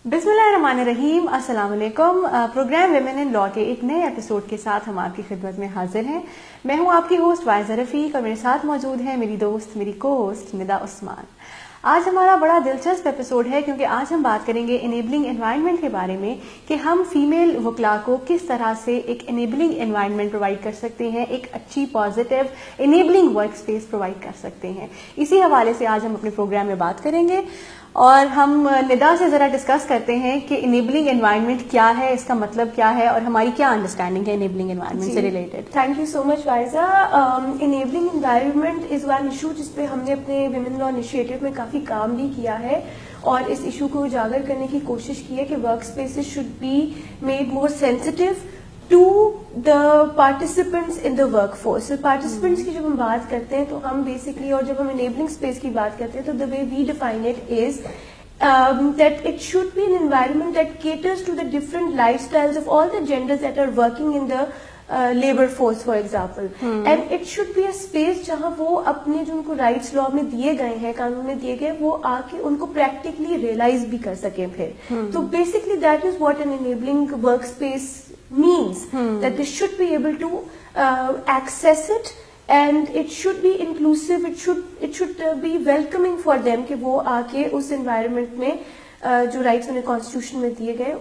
बिस्मिल्लाहिर्रहमानिर्रहीम, अस्सलाम वालेकुम। प्रोग्राम विमेन इन लॉ के एक नए एपिसोड के साथ हम आपकी खिदमत में हाजिर हैं। मैं हूं आपकी होस्ट वाइजा रफीक और मेरे साथ मौजूद है मेरी दोस्त, मेरी को होस्ट निदा उस्मान। आज हमारा बड़ा दिलचस्प एपिसोड है क्योंकि आज हम बात करेंगे इनेबलिंग एनवायरनमेंट के बारे में कि हम फीमेल वकला को किस तरह से एक इनेबलिंग एनवायरनमेंट प्रोवाइड कर सकते हैं, एक अच्छी positive enabling work space provide कर सकते हैं। इसी हवाले से आज हम अपने प्रोग्राम में बात करेंगे और हम निदा से जरा डिस्कस करते हैं कि इनेबलिंग एनवायरनमेंट क्या है, इसका मतलब क्या है और हमारी क्या अंडरस्टैंडिंग है इनेबलिंग एनवायरनमेंट से related. Thank you so much Waiza. Enabling environment is one issue जिसपे हमने अपने विमेन लॉ इनिशिएटिव में काफी काम भी किया है और इस इशू को उजागर करने की कोशिश की है कि work spaces should be made more sensitive to the participants in the work force. Participants की जब हम बात करते हैं तो हम बेसिकली, और जब हम इनेबलिंग स्पेस की बात करते हैं तो the way we define it is that it should be an environment that caters to the different lifestyles of all the genders that are working in the labor force, for example. And it should be a space जहाँ वो अपने जो उनको rights law में दिए गए हैं, कानून में दिए गए, वो आके उनको प्रैक्टिकली रियलाइज भी कर सकें फिर। तो basically that is what an enabling work space means, that they should be able to access it and it should be inclusive, it should be welcoming for them कि वो आके उस environment में जो राइट्स उन्हें कॉन्स्टिट्यूशन में दिए गए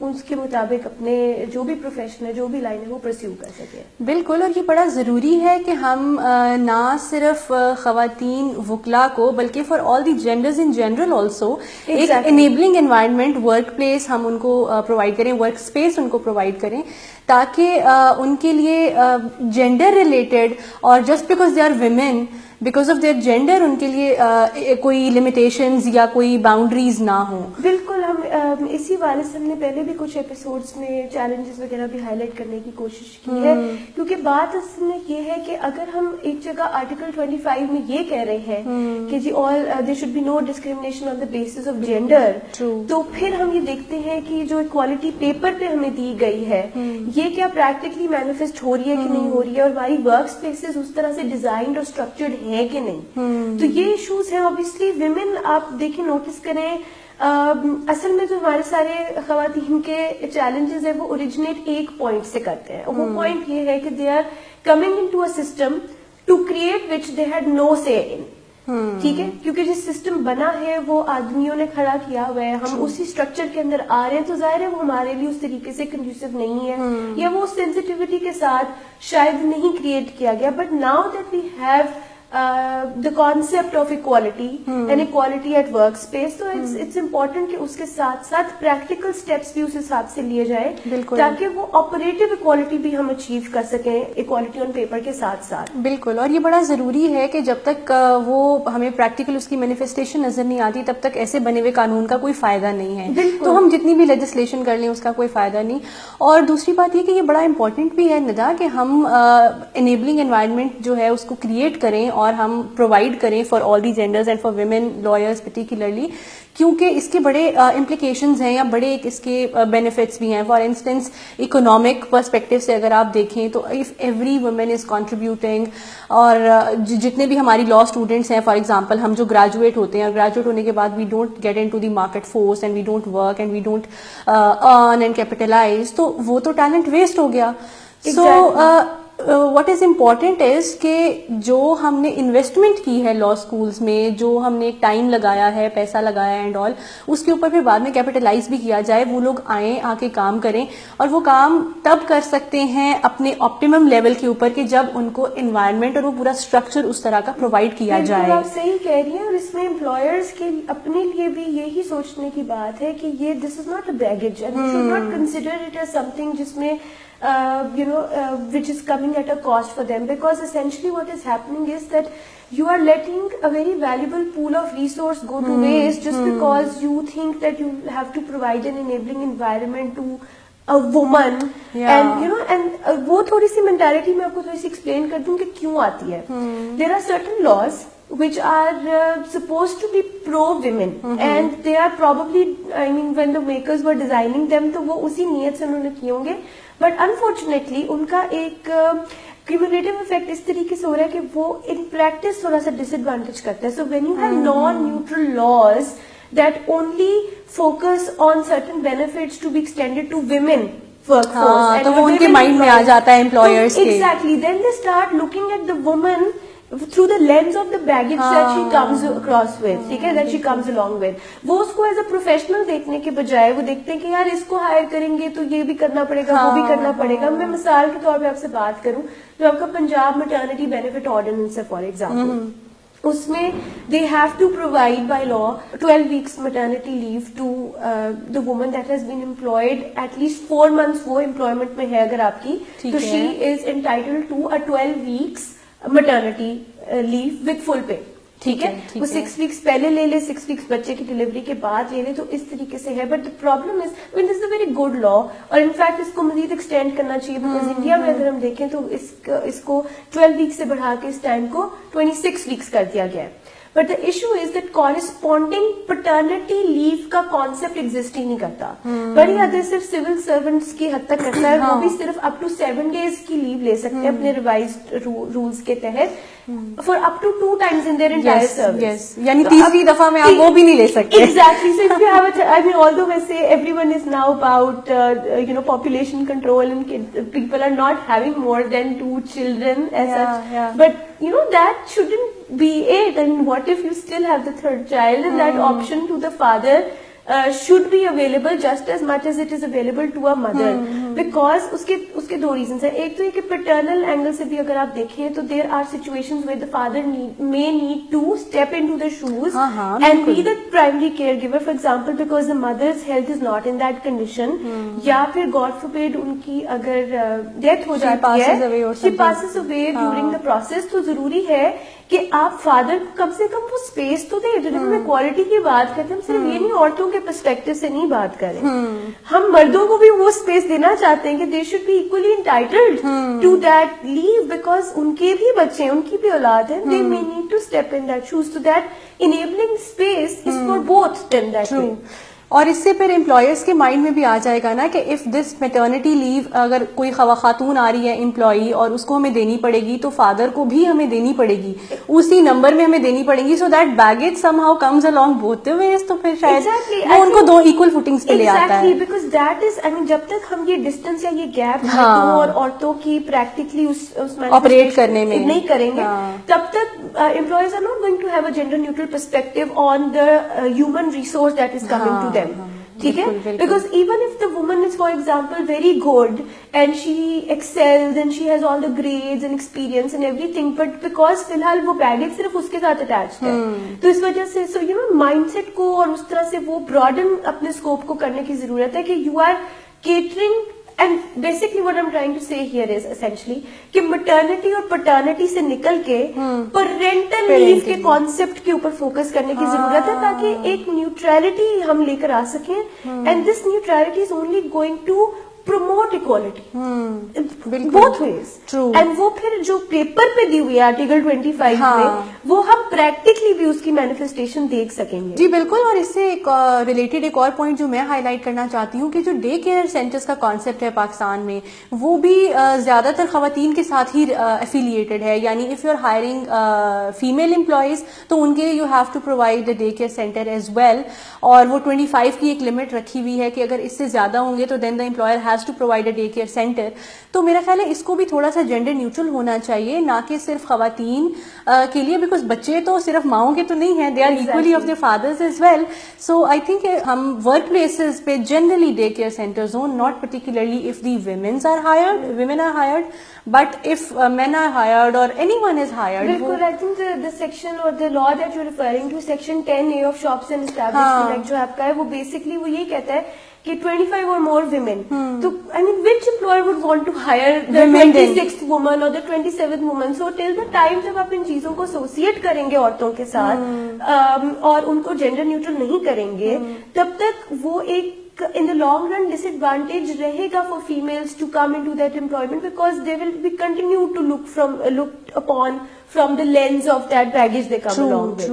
उसके मुताबिक अपने जो भी प्रोफेशन है, जो भी लाइन है, वो परस्यू कर सके। बिल्कुल, और ये बड़ा ज़रूरी है कि हम ना सिर्फ ख़वातीन वकला को बल्कि for all the genders in general also एक इनेबलिंग एनवायरनमेंट वर्क प्लेस हम उनको प्रोवाइड करें, वर्क स्पेस उनको प्रोवाइड करें ताकि उनके लिए जेंडर रिलेटेड और just because they are women, because of their gender उनके लिए कोई लिमिटेशंस या कोई बाउंड्रीज ना हो। बिल्कुल, हम इसी वाले से हमने पहले भी कुछ एपिसोड्स में चैलेंजेस वगैरह भी हाईलाइट करने की कोशिश की है, क्योंकि बात असल में ये है कि अगर हम एक जगह आर्टिकल 25 में ये कह रहे हैं कि जी all there should be no discrimination on the basis of gender, तो फिर हम ये देखते हैं कि जो इक्वालिटी पेपर पे हमें दी गई है ये क्या प्रैक्टिकली मैनिफेस्ट हो रही है कि नहीं हो रही है, और हमारी वर्क स्पेसेस उस तरह से डिजाइंड और स्ट्रक्चर्ड है कि नहीं। तो ये इश्यूज हैं। ऑब्वियसली विमेन, आप देखिए, नोटिस करें, असल में जो हमारे सारे खवातीन के चैलेंजेस है वो ओरिजिनेट एक पॉइंट से करते हैं। वो पॉइंट ये है कि they are coming into a system to create which they had no say in. ठीक है, क्योंकि जिस सिस्टम बना है वो आदमियों ने खड़ा किया हुआ है, हम उसी स्ट्रक्चर के अंदर आ रहे हैं, तो जाहिर है वो हमारे लिए उस तरीके से कंड्यूसिव नहीं है या वो सेंसिटिविटी के साथ शायद नहीं क्रिएट किया गया। But now that we have the concept of equality and equality at workspace, तो it's important कि उसके साथ साथ practical steps भी उस हिसाब से लिए जाए ताकि वो operative equality भी हम achieve कर सकें equality on paper के साथ साथ। बिल्कुल, और ये बड़ा जरूरी है कि जब तक वो हमें प्रैक्टिकल उसकी मैनिफेस्टेशन नजर नहीं आती तब तक ऐसे बने हुए कानून का कोई फायदा नहीं है। तो हम जितनी भी लेजिस्लेशन कर लें उसका कोई फायदा नहीं। और दूसरी बात ये कि ये बड़ा इंपॉर्टेंट भी है निदा कि हम इनेबलिंग एनवायरनमेंट जो है उसको क्रिएट करें और हम प्रोवाइड करें for all the genders and for women lawyers particularly, क्योंकि इसके बड़े इम्प्लीकेशंस हैं या बड़े इसके बेनिफिट्स भी हैं। फॉर इंस्टेंस इकोनॉमिक पर्सपेक्टिव से अगर आप देखें तो if every women is contributing, और जितने भी हमारी लॉ स्टूडेंट्स हैं, फॉर एग्जांपल हम जो ग्रेजुएट होते हैं और ग्रेजुएट होने के बाद we don't get into the market force and we don't work and we don't earn and capitalize, तो वो तो टैलेंट वेस्ट हो गया। So what is important is कि जो हमने इन्वेस्टमेंट की है लॉ स्कूल्स में, जो हमने टाइम लगाया है, पैसा लगाया है एंड ऑल, उसके ऊपर फिर बाद में कैपिटलाइज भी किया जाए। वो लोग आए, आके काम करें, और वो काम तब कर सकते हैं अपने ऑप्टिमम लेवल के ऊपर कि जब उनको एनवायरनमेंट और वो पूरा स्ट्रक्चर उस तरह का प्रोवाइड किया जाए। आप सही कह रही हैं, और इसमें एम्प्लॉयर्स के अपने लिए भी यही सोचने की बात है कि ये this is not a baggage and we should not consider it as something जिसमें which is coming at a cost for them, because essentially what is happening is that you are letting a very valuable pool of resource go to waste just because you think that you have to provide an enabling environment to a woman, and वो थोड़ी सी mentality मैं आपको थोड़ी सी explain कर दूं कि क्यों आती है। There are certain laws which are supposed to be pro women and they are probably, I mean, when the makers were designing them तो वो उसी नीयत से उन्होंने किए होंगे, बट अनफॉर्चुनेटली उनका एक क्यूमुलेटिव इफेक्ट इस तरीके से हो रहा है कि वो इन प्रैक्टिस थोड़ा सा डिसएडवांटेज करता है। So when you have non neutral laws that only focus on certain benefits to be extended to women workforce. हाँ, and तो वो उनके women माइंड में आ जाता है एम्प्लॉयर्स के. Exactly. Then they start looking at the woman through the lens of the baggage that she comes across with, ठीक है, that she comes along with. वो उसको एज अ प्रोफेशनल देखने के बजाय वो देखते हैं कि यार इसको हायर करेंगे तो ये भी करना पड़ेगा, वो भी करना पड़ेगा. मैं मिसाल के तौर पे आपसे बात करूं, जो आपका पंजाब मैटरनिटी बेनिफिट ऑर्डिनेंस है फॉर एग्जाम्पल, उसमें they have to provide by law 12 weeks maternity leave to the woman that has been employed at least 4 months वो एम्प्लॉयमेंट में है अगर आपकी, तो she is entitled to a 12 weeks maternity leave with full pay. ठीक है, वो 6 वीक्स पहले ले ले, 6 वीक्स बच्चे की डिलीवरी के बाद ले ले, तो इस तरीके से है. But the problem is this is a very good law, और इनफैक्ट इसको मजीद एक्सटेंड करना चाहिए, बिकॉज इंडिया में अगर हम देखें तो इसको 12 वीक्स से बढ़ा के इस टाइम को 26 वीक्स कर दिया गया है. But the issue is that corresponding paternity leave का कॉन्सेप्ट एग्जिस्ट ही नहीं करता. बड़ी हद सिर्फ सिविल सर्वेंट्स की हद तक करता है, वो भी सिर्फ अप टू 7 days की लीव ले सकते हैं अपने रिवाइज्ड रूल्स के तहत for up to 2 times in their entire service. यानी तीसरी दफा में आप वो भी नहीं ले सकते. Exactly. So if you have I mean, although I say everyone is now about population control and people are not having more than 2 children as such, but that shouldn't be it. And what if you still have the 3rd child, and that option to the father should be available just as much as it is available to a mother, because उसके 2 reasons है. एक तो ये कि paternal angle से भी अगर आप देखें तो there are situations where the father may need to step into the shoes and be the primary caregiver, for example, because the mother's health is not in that condition, या फिर God forbid उनकी अगर death हो जाती है, she passes away during the process, तो जरूरी है कि आप फादर को कम से कम वो स्पेस तो दें. जब हम क्वालिटी की बात करते हैं, हम सिर्फ ये नहीं औरतों के पर्सपेक्टिव से नहीं बात करें, हम मर्दों को भी वो स्पेस देना चाहते हैं कि they should be equally entitled to that leave, because उनके भी बच्चे हैं, उनकी भी औलाद है. They may need to step in that shoes, so that enabling space is for both them that way. और इससे फिर एम्प्लॉयर्स के माइंड में भी आ जाएगा ना कि इफ दिस मैटरनिटी लीव अगर कोई खातून आ रही है एम्प्लॉई और उसको हमें देनी पड़ेगी, तो फादर को भी हमें देनी पड़ेगी, उसी नंबर में हमें देनी पड़ेगी, so that baggage somehow comes along both the ways. तो फिर शायद वो उनको 2 इक्वल फुटिंग्स पे ले आता है. बिकॉज दैट इज जब तक हम ये डिस्टेंस या ये गैप मर्दों और औरतों की प्रैक्टिकली उस ऑपरेट करने में नहीं करेंगे, तब तक employers are not going to have a gender neutral perspective on the human resource that is coming to them. ठीक है, because even if the woman is for example very good and she excels and she has all the grades and experience and everything, but because फिलहाल वो baggage सिर्फ उसके साथ attached है, तो इस वजह से सो माइंडसेट को और उस तरह से वो ब्रॉडन अपने स्कोप को करने की जरूरत है कि you are catering. And basically what I am trying to say here is essentially कि मैटरनिटी और पैटर्निटी से निकल के पेरेंटल लीव के कॉन्सेप्ट के ऊपर फोकस करने की जरूरत है, ताकि एक न्यूट्रलिटी हम लेकर आ सकें. And this neutrality is only going to promote equality both ways. True. And वो फिर जो पेपर पे दी हुई है आर्टिकल 25 में, वो हम प्रैक्टिकली भी उसकी मैनिफेस्टेशन देख सकेंगे. जी बिल्कुल. और इससे एक रिलेटेड एक और पॉइंट जो मैं हाईलाइट करना चाहती हूँ कि जो डे केयर सेंटर्स का कॉन्सेप्ट है पाकिस्तान में, वो भी ज्यादातर खवातीन के साथ ही एफिलिएटेड है. यानी if you are hiring female employees तो उनके you have to provide the day care centre as well. और वो 25 की एक लिमिट रखी हुई है कि अगर इससे ज्यादा होंगे तो then the employer has to provide a day care centre. तो मेरा ख्याल है इसको भी थोड़ा सा जेंडर न्यूट्रल होना चाहिए, ना कि सिर्फ खवातीन के लिए, बिकॉज बच्चे तो सिर्फ माओं के तो नहीं है, they are equally of their fathers as well. So I think हम वर्क प्लेसेस पे जनरली डे केयर सेंटर्स हो, not particularly if the women are hired, but if men are hired or anyone is hired. बिल्कुल. I think the section or the law that you're referring to, section 10A of shops and establishment act जो आपका है, वो basically वो यही कहता है कि 25 or more women. तो I mean, which employer would want to hire the 26th woman or the 27th woman? So till the time जब आप इन चीजों को एसोसिएट करेंगे औरतों के साथ और उनको जेंडर न्यूट्रल नहीं करेंगे, तब तक वो एक in the long run disadvantage रहेगा for females to come into that employment, because they will be continue to looked upon from the lens of that baggage they come along with.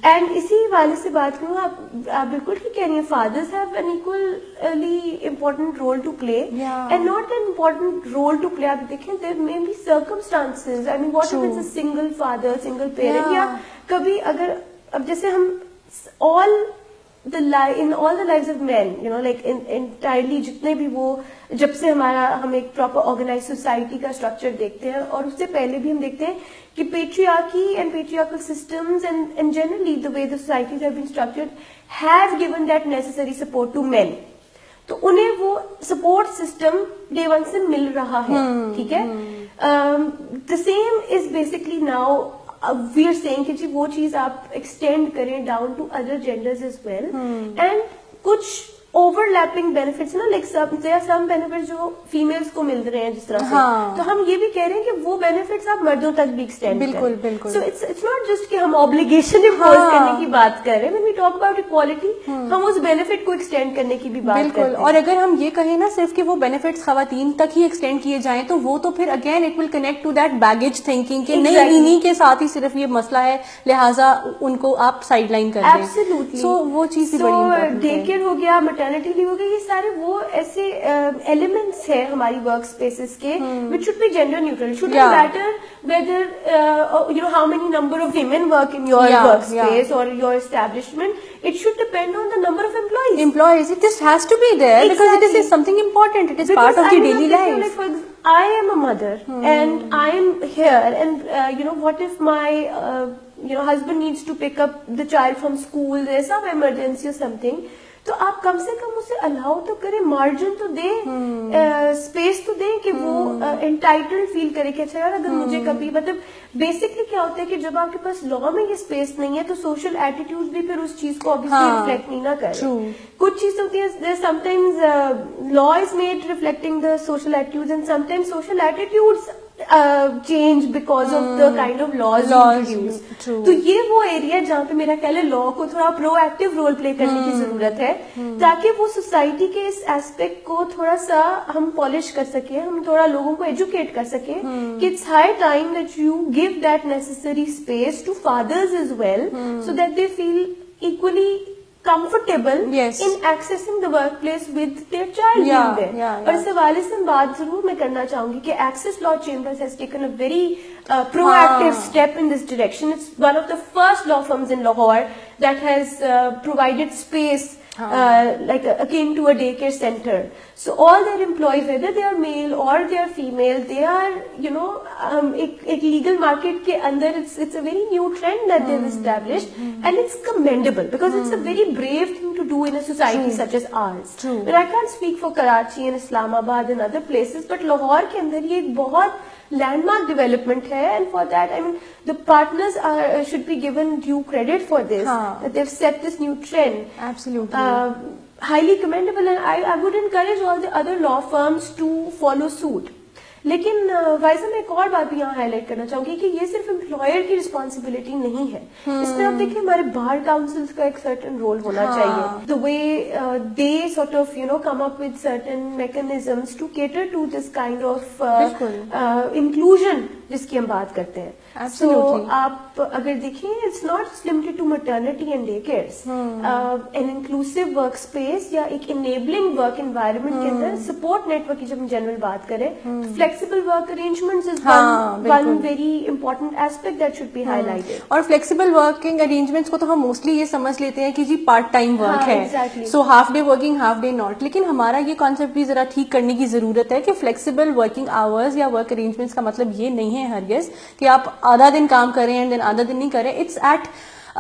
And इसी वाले से बात करूँ, आप बिल्कुल ठीक कह रही हैं, fathers have an equally important role to play, and not an important role to play. आप देखें, there may be circumstances. I mean, what if it's a single father, single parent, या कभी अगर अब जैसे हम all in all the lives of men, you know, like entirely जितने भी वो, जब से हम एक प्रॉपर ऑर्गेनाइज सोसाइटी का स्ट्रक्चर देखते हैं, और उससे पहले भी हम देखते हैं कि patriarchy and patriarchal systems and generally the way the societies have been structured have given that necessary support to men. तो उन्हें वो सपोर्ट सिस्टम डे वन से मिल रहा है, ठीक है. The same is basically now we are saying कि जी वो चीज आप एक्सटेंड करें down to other genders as well, and कुछ ओवरलैपिंग बेनिफिट्स ना, लाइक सम बेनिफिट्स जो फीमेल्स को मिल रहे हैं जिस तरह से, तो हम ये भी कह रहे हैं कि वो बेनिफिट्स आप मर्दों तक भी एक्सटेंड बिल्कुल बिल्कुल. सो इट्स नॉट जस्ट कि हम ऑब्लिगेशन इम्पोज करने की बात कर रहे हैं. When we talk about equality, हम उस बेनिफिट को एक्सटेंड करने की भी बात करते हैं. और अगर हम ये कहें ना सिर्फ कि वो बेनिफिट्स खवातीन तक ही एक्सटेंड किए जाएं, तो वो तो फिर again it will connect to that baggage thinking कि नहीं, इन्हीं के साथ ही सिर्फ ये मसला है, लिहाजा उनको आप साइडलाइन कर दें. एब्सोल्युटली. सो वो चीज भी बड़ी इंपॉर्टेंट है. डे केयर हो गया, मैटरनिटी लीव हो गया, ये सारे वो ऐसे एलिमेंट्स है हमारी वर्क स्पेसेस के which should be gender neutral. Should not matter whether you know how many number of women work in your workspace or your establishment. It should depend on the number of employees. It just has to be there, because it is something important. It is part of the daily life. Like, I am a mother and I am here, and you know, what if my you know, husband needs to pick up the child from school, there's some emergency or something, तो आप कम से कम उसे allow तो करें, margin तो दे, space तो दे कि वो एंटाइटल्ड फील करे कि अच्छा यार अगर मुझे कभी, मतलब बेसिकली क्या होता है कि जब आपके पास लॉ में ये स्पेस नहीं है तो सोशल एटीट्यूड भी फिर उस चीज को ऑब्वियसली रिफ्लेक्ट नहीं ना करे. कुछ चीज होती है, sometimes law is made reflecting the social attitudes, and sometimes social attitudes change because of the kind of laws you introduce. तो ये वो एरिया जहाँ पे मेरा ख्याल है लॉ को थोड़ा प्रोएक्टिव रोल प्ले करने की जरूरत है, ताकि वो सोसाइटी के इस एस्पेक्ट को थोड़ा सा हम पॉलिश कर सके, हम थोड़ा लोगों को एजुकेट कर सके कि it's high time that you give that necessary space to fathers as well, so that they feel equally comfortable in accessing the workplace with their child being there. और इस हवाले से बात जरूर मैं करना चाहूंगी कि Access Law Chambers has taken a very proactive step in this direction. It's one of the first law firms in Lahore that has provided space like akin to a daycare center. So all their employees, whether they are male or they are female, they are, you know, एक legal market के अंदर it's a very new trend that they've established, and it's commendable because it's a very brave thing to do in a society such as ours. And I can't speak for Karachi and Islamabad and other places, but Lahore के अंदर ये एक बहुत landmark development है, and for that I mean the partners should be given due credit for this, that they've set this new trend. Absolutely. Highly commendable, and I would encourage all the other law firms to follow suit. लेकिन वाइजा मैं एक और बात भी यहाँ highlight करना चाहूंगी कि ये सिर्फ एम्प्लॉयर की रिस्पॉन्सिबिलिटी नहीं है. इसमें आप देखिए हमारे बार काउंसिल्स का एक सर्टेन रोल होना चाहिए. The way they sort of you know come up with certain mechanisms to cater to this kind of inclusion जिसकी हम बात करते हैं. So, आप अगर देखें it's not limited to maternity and day cares, an inclusive work space या एक इनेबलिंग वर्क एनवायरनमेंट के अंदर सपोर्ट नेटवर्क की जब हम जनरल बात करें, flexible work arrangements is one very important aspect that should be highlighted. और फ्लेक्सिबल वर्किंग अरेंजमेंट्स को तो हम मोस्टली ये समझ लेते हैं कि जी पार्ट टाइम वर्क है, so half day working half day not. लेकिन हमारा ये कॉन्सेप्ट भी जरा ठीक करने की जरूरत है कि फ्लेक्सिबल वर्किंग आवर्स या वर्क अरेंजमेंट्स का मतलब ये नहीं है हरगिज कि आप आधा दिन काम करें एंड देन आधा दिन नहीं करें. It's at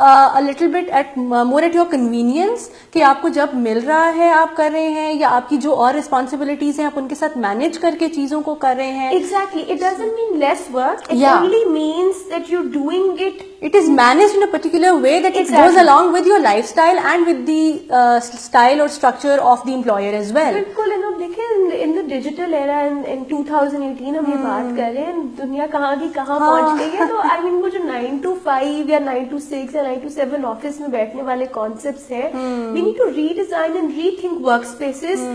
a little bit at more at your convenience कि आपको जब मिल रहा है आप कर रहे हैं, या आपकी जो और रिस्पॉन्सिबिलिटीज हैं आप उनके साथ मैनेज करके चीजों को कर रहे हैं. Exactly. It doesn't mean less work. It only means that you're doing it. It is managed in a particular way that it goes along with your lifestyle and with the style or structure of the employer as well. बिल्कुल. and देखिए in the digital era in 2018 हम ये बात कर रहे हैं, दुनिया कहाँ की कहाँ पहुंच गई है. तो I mean वो जो 9 to 5 या 9 to 6 या 9 to 7 ऑफिस में बैठने वाले कॉन्सेप्ट्स हैं, we need to redesign and rethink workspaces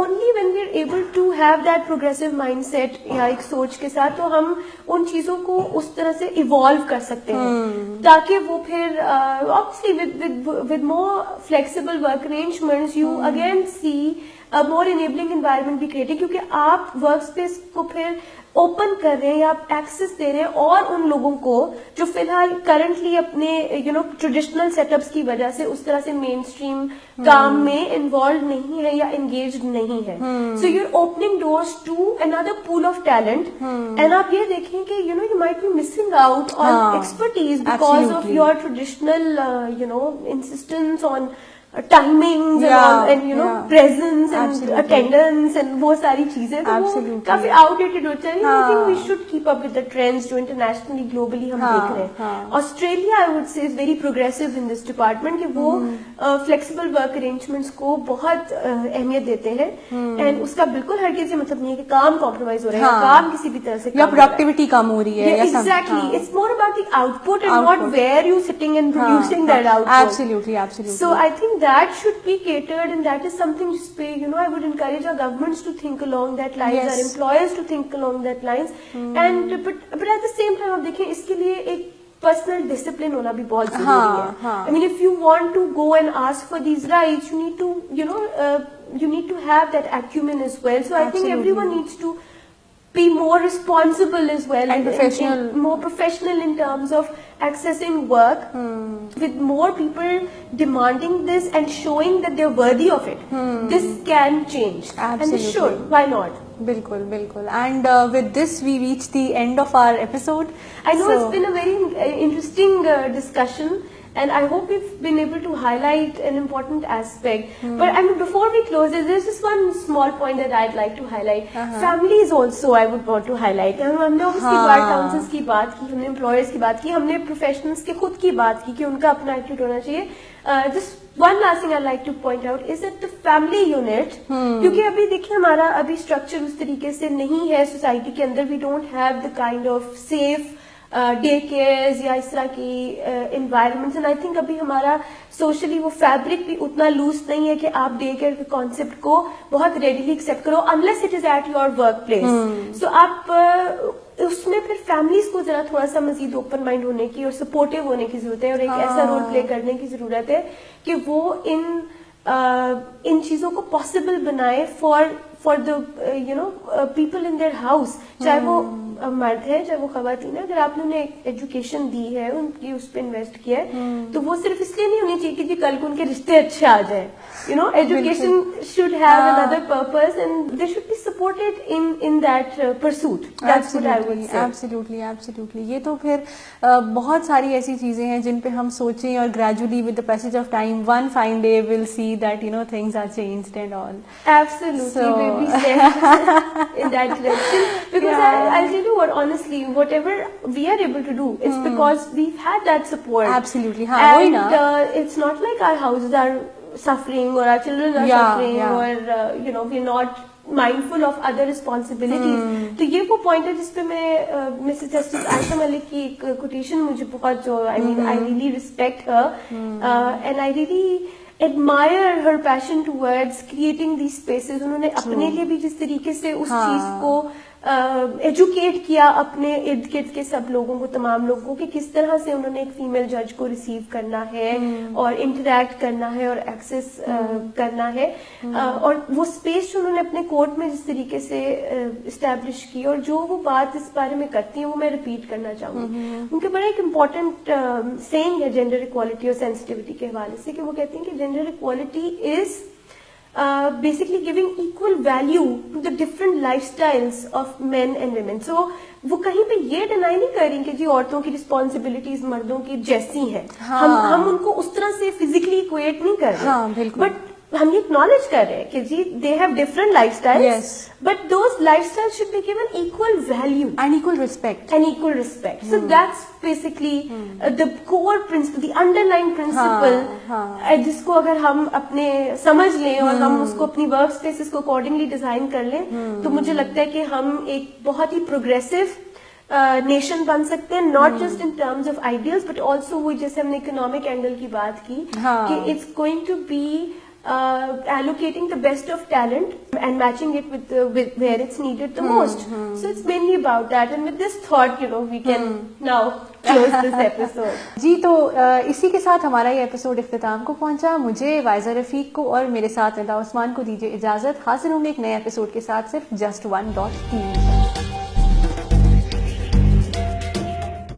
only when we are able to have that progressive mindset या एक सोच के साथ, तो हम उन चीजों को उस तरह से इवॉल्व कर सकते हैं ताकि वो फिर obviously with more flexible work arrangements you again see more enabling environment भी क्रिएट है, क्योंकि आप वर्क स्पेस को फिर ओपन कर रहे हैं या आप एक्सेस दे रहे हैं और उन लोगों को जो फिलहाल करंटली अपने ट्रेडिशनल सेटअप्स की वजह से उस तरह से मेन स्ट्रीम काम में इन्वॉल्व नहीं है या एंगेज नहीं है. So you're opening doors to another pool of talent, and आप ये देखें कि you might be missing out on expertise because of your traditional insistence on timings and presence and attendance and वो सारी चीजें, तो वो काफी आउटडेटेड होते हैं. I think we should keep up with the trends जो इंटरनेशनली ग्लोबली हम देख रहे हैं. Australia I would say is very progressive in this department, कि वो फ्लेक्सिबल वर्क अरेंजमेंट्स को बहुत अहमियत देते हैं, एंड उसका बिल्कुल हर किसी मतलब नहीं है कि काम कॉम्प्रोमाइज हो रहा है, काम किसी भी तरह से या प्रोडक्टिविटी कम हो रही है. Exactly, it's more about the output and not where you sitting and producing that output. Absolutely. So I think that should be catered, and that is something just I would encourage our governments to think along that lines, our employers to think along that lines, and but at the same time आप देखें इसके लिए एक personal discipline होना भी बहुत जरूरी है. I mean, if you want to go and ask for these rights, you need to you need to have that acumen as well. So I think everyone needs to be more responsible as well, and professional, more professional in terms of accessing work, with more people demanding this and showing that they're worthy of it. This can change. Absolutely. And this should. Why not? Bilkul. And with this we reach the end of our episode. I know it's been a very interesting discussion, and I hope we've been able to highlight an important aspect. But I mean, before we close this, there's just one small point that I'd like to highlight. Families also I would want to highlight. हमने obviously bar councils की बात की, हमने employers की बात की, हमने professionals के खुद की बात की कि उनका अपना attitude होना चाहिए. Just one last thing I'd like to point out is that the family unit, क्योंकि अभी देखिए हमारा अभी structure उस तरीके से नहीं है society के अंदर. We don't have the kind of safe day cares या इस तरह की इन्वायरमेंट्स, एंड आई थिंक अभी हमारा सोशली वो फैब्रिक भी उतना लूज नहीं है कि आप डे केयर के कॉन्सेप्ट को बहुत रेडिली एक्सेप्ट करो unless it is at your work place. So आप उसमें फिर फैमिलीज को जरा थोड़ा सा मजीद ओपन माइंड होने की और सपोर्टिव होने की जरूरत है, और एक ऐसा रोल प्ले करने की जरूरत है कि वो इन चीजों को पॉसिबल बनाए for the people in their house, चाहे वो मर्द है चाहे वो खवातीन है. अगर आपने उन्हें एजुकेशन दी है, उनकी उस पर इन्वेस्ट किया है, तो वो सिर्फ इसलिए नहीं होनी चाहिए कि जी कल को उनके रिश्ते अच्छे आ जाए. Education should have another purpose, and they should be supported in that pursuit. That's what I would से. एब्सोल्युटली. ये तो फिर बहुत सारी ऐसी चीजें हैं जिन पे हम सोचें, और gradually with the passage of time one fine day will see that things are changed and all. Absolutely, maybe step in that direction, because I'll tell you what, honestly, whatever we are able to do, it's because we've had that support. Absolutely, and it's not like our houses are suffering or our children are suffering, or we're not mindful of other responsibilities. तो ये वो point है जिसपे मैं Mrs justice Ayesha Malik की एक quotation मुझे बहुत जो I really respect her, and I really admire her passion towards creating these spaces. उन्होंने अपने लिए भी जिस तरीके से उस चीज को एजुकेट किया अपने इर्द गिर्द के सब लोगों को, तमाम लोगों को, कि किस तरह से उन्होंने एक फीमेल जज को रिसीव करना है और इंटरैक्ट करना है और एक्सेस करना है, और वो स्पेस जो उन्होंने अपने कोर्ट में जिस तरीके से इस्टेब्लिश की, और जो वो बात इस बारे में करती है वो मैं रिपीट करना चाहूंगी. उनके बड़ा एक इम्पोर्टेंट सेइंग है जेंडर इक्वालिटी और सेंसिटिविटी के हवाले से, कि वो कहती हैं कि gender equality is basically giving equal value to the different lifestyles of men and women. So वो कहीं पे ये डिनाई नहीं कर रही कि जी औरतों की रिस्पॉन्सिबिलिटीज मर्दों की जैसी हैं. हम उनको उस तरह से फिजिकली इक्वेट नहीं कर रहे, बट हम ये एक्नॉलेज कर रहे हैं कि जी they have different lifestyles, but those lifestyles should be given equal value and equal respect. So that's basically the core principle, the underline principle, जिसको अगर हम अपने समझ लें और हम उसको अपनी वर्क स्पेसेस को अकॉर्डिंगली डिजाइन कर लें, तो मुझे लगता है कि हम एक बहुत ही प्रोग्रेसिव नेशन बन सकते हैं, not just in terms of ideals but also वो जैसे हमने इकोनॉमिक एंगल की बात की कि it's going to be allocating the best of talent and matching it with where it's needed the most. So it's mainly about that. And with this thought, we can now close this episode. जी, तो इसी के साथ हमारा ये episode इख्तिताम को पहुंचा। मुझे वाइजा रफीक को और मेरे साथ निदा उस्मान को दीजिए इजाजत। हाजिर होंगे एक नए एपिसोड के साथ सिर्फ just1.tv।